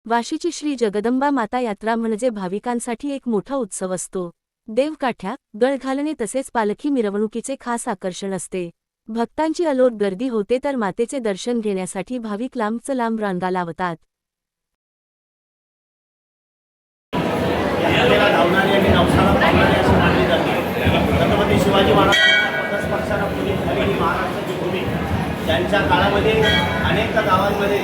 वाशीची श्री जगदंबा माता यात्रा म्हणजे भाविकांसाठी एक मोठा उत्सव असतो। देवकाठ्या, गळ घालणे तसेच पालखी मिरवणुकीचे खास आकर्षण असते। भक्तांची अलोट गर्दी होते तर मातेचे दर्शन घेण्यासाठी भाविक लांबच लांब रांगा लावतात। यात्रेला धावणारी आणि नवसाला पावणारी अशी मानली जाते। छत्रपती शिवाजी महाराजांच्या पदस्पर्शाला पुढे झालेली महाराष्ट्राची भूमी, त्यांच्या काळामध्ये अनेक गावांमध्ये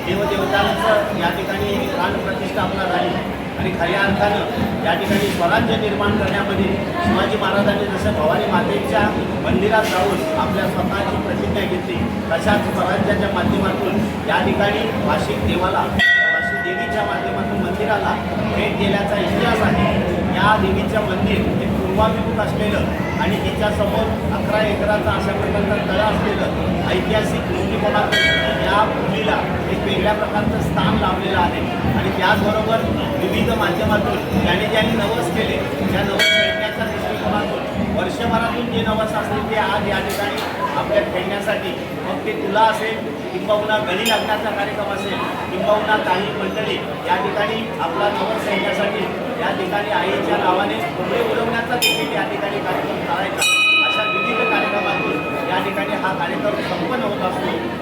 देवदेवतांचं या ठिकाणी प्राणप्रतिष्ठापना झाली आणि खऱ्या अर्थानं या ठिकाणी स्वराज्य निर्माण करण्यामध्ये शिवाजी महाराजांनी जसं भवानी मातेच्या मंदिरात जाऊन आपल्या स्वतःची प्रतिज्ञा घेतली, तशाच स्वराज्याच्या माध्यमातून या ठिकाणी वार्षिक देवाला देवीच्या माध्यमातून मंदिराला भेट दिल्याचा इतिहास आहे। या देवीचं मंदिर हे पूर्वाभिमुख असलेलं आणि त्याच्यासमोर 11 एकराचा अशा प्रकारचा तळा असलेलं ऐतिहासिक दृष्टिकोनातून या भूमीला एक वेगळ्या प्रकारचं स्थान लावलेलं आहे। आणि त्याचबरोबर विविध माध्यमातून ज्याने नवस केले त्या नवस खेळण्याच्या दृष्टिकोनातून वर्षभरातून जे नवस असतील ते आज या ठिकाणी आपल्या खेळण्यासाठी, मग ते तुला असेल किंबहुना गळी लागण्याचा कार्यक्रम असेल किंबहुना काही मंडळी या ठिकाणी आपला नवस खेळण्यासाठी या ठिकाणी आईच्या नावाने पुढे उडवण्याचा देखील या ठिकाणी कार्यक्रम करायचा, अशा विविध कार्यक्रमातून या ठिकाणी हा कार्यक्रम संपन्न होत असतो।